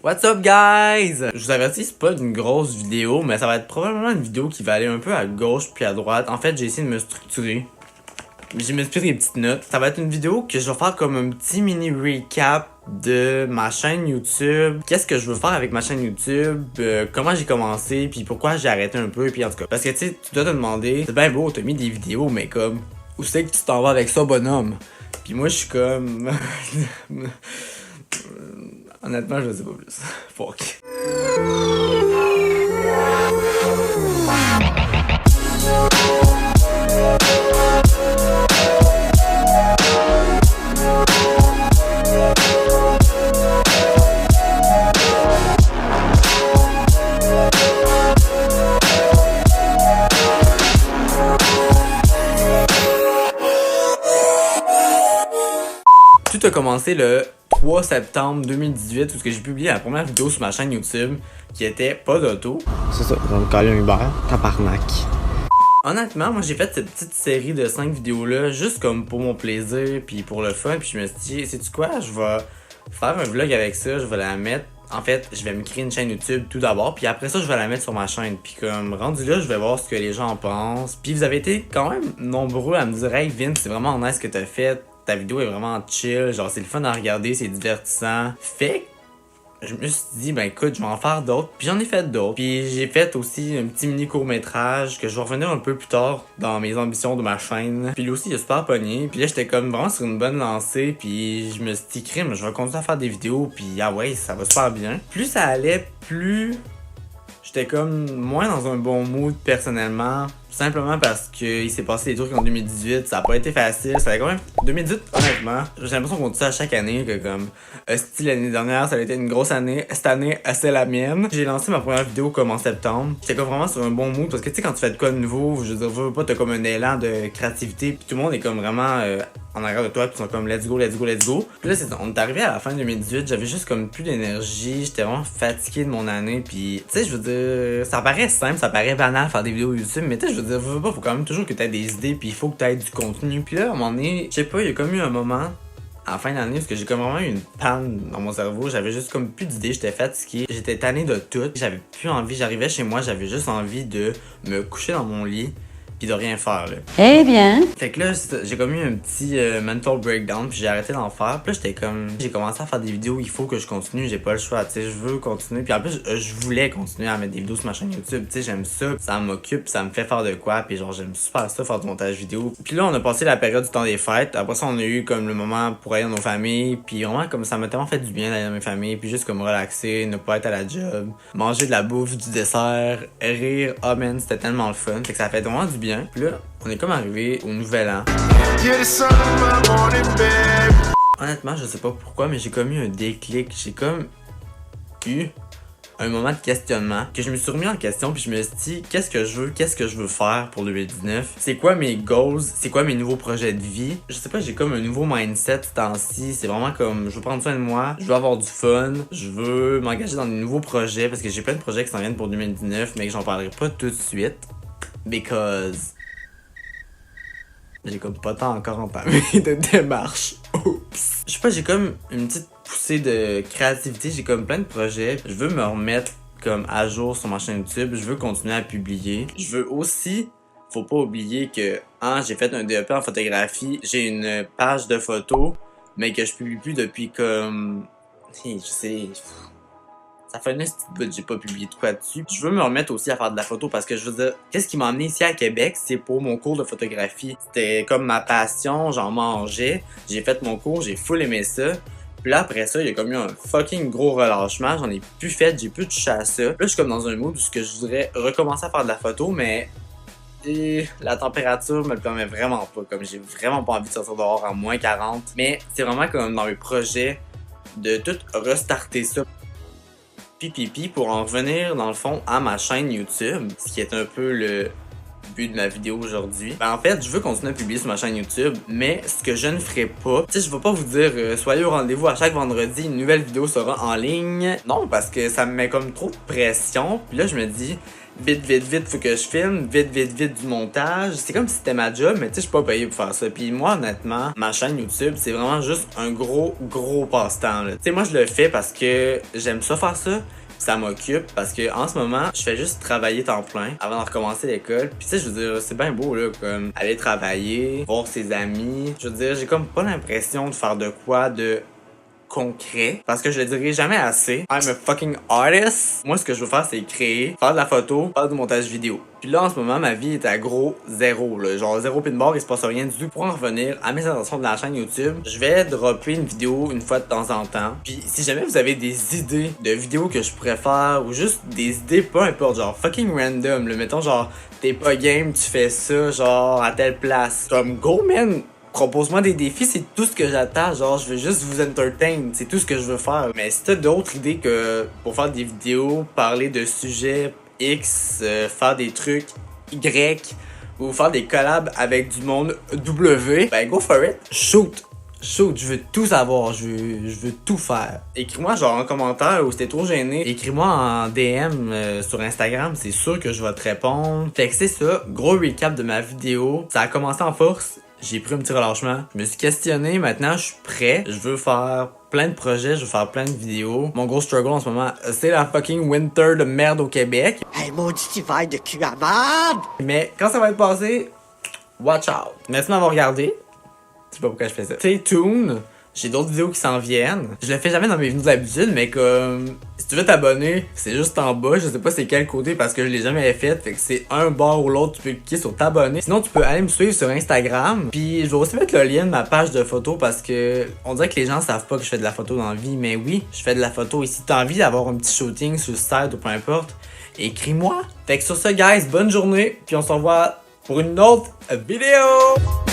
What's up guys? Je vous avertis, c'est pas une grosse vidéo, mais ça va être probablement une vidéo qui va aller un peu à gauche puis à droite. En fait, j'ai essayé de me structurer. J'ai mis des petites notes. Ça va être une vidéo que je vais faire comme un petit mini recap de ma chaîne YouTube. Qu'est-ce que je veux faire avec ma chaîne YouTube, comment j'ai commencé, puis pourquoi j'ai arrêté un peu, puis en tout cas. Parce que tu sais, tu dois te demander, c'est bien beau, t'as mis des vidéos, mais comme, où c'est que tu t'en vas avec ça, bonhomme? Puis moi, je suis comme... Honnêtement, je sais pas plus. Fuck. Tout a commencé le 3 septembre 2018 où j'ai publié la première vidéo sur ma chaîne YouTube qui était pas d'auto. C'est ça, je vais me caler un Uber, tabarnak. Honnêtement, moi j'ai fait cette petite série de 5 vidéos là juste comme pour mon plaisir puis pour le fun, puis je me suis dit, sais-tu quoi, je vais faire un vlog avec ça, je vais la mettre. En fait, je vais me créer une chaîne YouTube tout d'abord, puis après ça, je vais la mettre sur ma chaîne. Puis comme rendu là, je vais voir ce que les gens en pensent. Puis vous avez été quand même nombreux à me dire, hey Vince, c'est vraiment nice ce que t'as fait. Ta vidéo est vraiment chill, genre c'est le fun à regarder, c'est divertissant. Fait que je me suis dit, ben écoute, je vais en faire d'autres. Puis j'en ai fait d'autres. Puis j'ai fait aussi un petit mini court-métrage que je vais revenir un peu plus tard dans mes ambitions de ma chaîne. Puis lui aussi, il a super pogné. Puis là, j'étais comme vraiment sur une bonne lancée. Puis je me suis dit, crime, je vais continuer à faire des vidéos. Puis ah ouais, ça va super bien. Plus ça allait, plus j'étais comme moins dans un bon mood personnellement. Simplement parce qu'il s'est passé des trucs en 2018, ça a pas été facile, ça a quand même... 2018, honnêtement, j'ai l'impression qu'on dit ça à chaque année, que comme... Style l'année dernière, ça a été une grosse année, cette année, c'est la mienne. J'ai lancé ma première vidéo comme en septembre. J'étais comme vraiment sur un bon mood, parce que tu sais, quand tu fais de quoi de nouveau, je veux dire, t'as comme un élan de créativité, puis tout le monde est comme vraiment en arrière de toi, puis ils sont comme let's go, let's go, let's go. Puis là, on est arrivé à la fin de 2018, j'avais juste comme plus d'énergie, j'étais vraiment fatigué de mon année, puis tu sais, je veux dire, ça paraît simple, ça paraît banal faire des vidéos YouTube, mais tu sais, je veux dire, faut quand même toujours que t'aies des idées, puis il faut que t'aies du contenu. Puis là, à un moment donné, je sais pas, il y a comme eu un moment à la fin d'année parce que j'ai comme vraiment eu une panne dans mon cerveau. J'avais juste comme plus d'idées, j'étais fatigué, j'étais tanné de tout. J'avais plus envie, j'arrivais chez moi, j'avais juste envie de me coucher dans mon lit puis de rien faire là. Eh bien. Fait que là, j'ai comme eu un petit mental breakdown, puis j'ai arrêté d'en faire. Puis là, j'étais comme... J'ai commencé à faire des vidéos, il faut que je continue, j'ai pas le choix, tu sais, je veux continuer. Puis en plus, je voulais continuer à mettre des vidéos sur ma chaîne YouTube, tu sais, j'aime ça, ça m'occupe, ça me fait faire de quoi, puis genre, j'aime super ça, faire du montage vidéo. Puis là, on a passé la période du temps des fêtes, après ça, on a eu comme le moment pour aller dans nos familles, puis vraiment, comme ça m'a tellement fait du bien d'aller dans mes familles, puis juste comme relaxer, ne pas être à la job, manger de la bouffe, du dessert, rire, oh man, c'était tellement le fun, fait que ça fait vraiment du bien. Puis là, on est comme arrivé au nouvel an. Honnêtement, je sais pas pourquoi, mais j'ai comme eu un déclic. J'ai comme eu un moment de questionnement que je me suis remis en question, puis je me suis dit, qu'est-ce que je veux faire pour 2019? C'est quoi mes goals? C'est quoi mes nouveaux projets de vie? Je sais pas, j'ai comme un nouveau mindset ce temps-ci. C'est vraiment comme, je veux prendre soin de moi, je veux avoir du fun, je veux m'engager dans de nouveaux projets, parce que j'ai plein de projets qui s'en viennent pour 2019, mais que j'en parlerai pas tout de suite. Because j'ai comme pas tant encore entamé de démarche. Oups. Je sais pas, j'ai comme une petite poussée de créativité, j'ai comme plein de projets. Je veux me remettre comme à jour sur ma chaîne YouTube, je veux continuer à publier. Je veux aussi, faut pas oublier que j'ai fait un DEP en photographie, j'ai une page de photos, mais que je publie plus depuis comme... Je sais... Ça fait une petite bout, j'ai pas publié de quoi dessus. Je veux me remettre aussi à faire de la photo parce que je veux dire, qu'est-ce qui m'a amené ici à Québec, c'est pour mon cours de photographie. C'était comme ma passion, j'en mangeais, j'ai fait mon cours, j'ai full aimé ça. Puis là, après ça, il y a comme eu un fucking gros relâchement, j'en ai plus fait, j'ai plus touché à ça. Là, je suis comme dans un mood où je voudrais recommencer à faire de la photo, mais la température me le permet vraiment pas. Comme j'ai vraiment pas envie de sortir dehors à moins 40. Mais c'est vraiment comme dans mes projets de tout restarter ça. Puis pour en revenir dans le fond à ma chaîne YouTube, ce qui est un peu le but de ma vidéo aujourd'hui. Ben, en fait, je veux continuer à publier sur ma chaîne YouTube, mais ce que je ne ferai pas, tu sais, je vais pas vous dire soyez au rendez-vous à chaque vendredi, une nouvelle vidéo sera en ligne. Non, parce que ça me met comme trop de pression. Puis là, je me dis vite, faut que je filme, vite du montage. C'est comme si c'était ma job, mais tu sais, je suis pas payé pour faire ça. Puis moi, honnêtement, ma chaîne YouTube, c'est vraiment juste un gros passe-temps. Tu sais, moi, je le fais parce que j'aime ça faire ça. Ça m'occupe parce que en ce moment, je fais juste travailler temps plein avant de recommencer l'école. Puis tu sais, je veux dire, c'est bien beau là, comme aller travailler, voir ses amis. Je veux dire, j'ai comme pas l'impression de faire de quoi de concret parce que je le dirai jamais assez. I'm a fucking artist. Moi, ce que je veux faire, c'est créer, faire de la photo, faire du montage vidéo. Puis là, en ce moment, ma vie est à gros zéro, là. Genre zéro pin bar, il se passe rien du tout. Pour en revenir à mes intentions de la chaîne YouTube, je vais dropper une vidéo une fois de temps en temps. Puis si jamais vous avez des idées de vidéos que je pourrais faire ou juste des idées, peu importe, genre fucking random, là. Mettons genre, t'es pas game, tu fais ça, genre à telle place. Comme go, man! Propose-moi des défis, c'est tout ce que j'attends. Genre, je veux juste vous entertain, c'est tout ce que je veux faire. Mais si t'as d'autres idées que pour faire des vidéos, parler de sujets X, faire des trucs Y, ou faire des collabs avec du monde W, ben go for it. Shoot, je veux tout savoir, je veux tout faire. Écris-moi genre en commentaire ou si t'es trop gêné, écris-moi en DM sur Instagram, c'est sûr que je vais te répondre. Fait que c'est ça, gros recap de ma vidéo. Ça a commencé en force. J'ai pris un petit relâchement. Je me suis questionné, maintenant je suis prêt. Je veux faire plein de projets, je veux faire plein de vidéos. Mon gros struggle en ce moment, c'est la fucking winter de merde au Québec. Hey, maudit hiver de cul à marde! Mais quand ça va être passé, watch out. Merci de m'avoir regardé. Je sais pas pourquoi je fais ça. Stay tuned. J'ai d'autres vidéos qui s'en viennent. Je le fais jamais dans mes vidéos d'habitude, mais comme si tu veux t'abonner, c'est juste en bas. Je sais pas c'est quel côté parce que je l'ai jamais fait. Fait que c'est un bord ou l'autre, tu peux cliquer sur t'abonner. Sinon, tu peux aller me suivre sur Instagram. Puis je vais aussi mettre le lien de ma page de photo parce que on dirait que les gens savent pas que je fais de la photo dans la vie. Mais oui, je fais de la photo. Et si t'as envie d'avoir un petit shooting sur le site ou peu importe, écris-moi. Fait que sur ça, guys, bonne journée. Puis on se revoit pour une autre vidéo.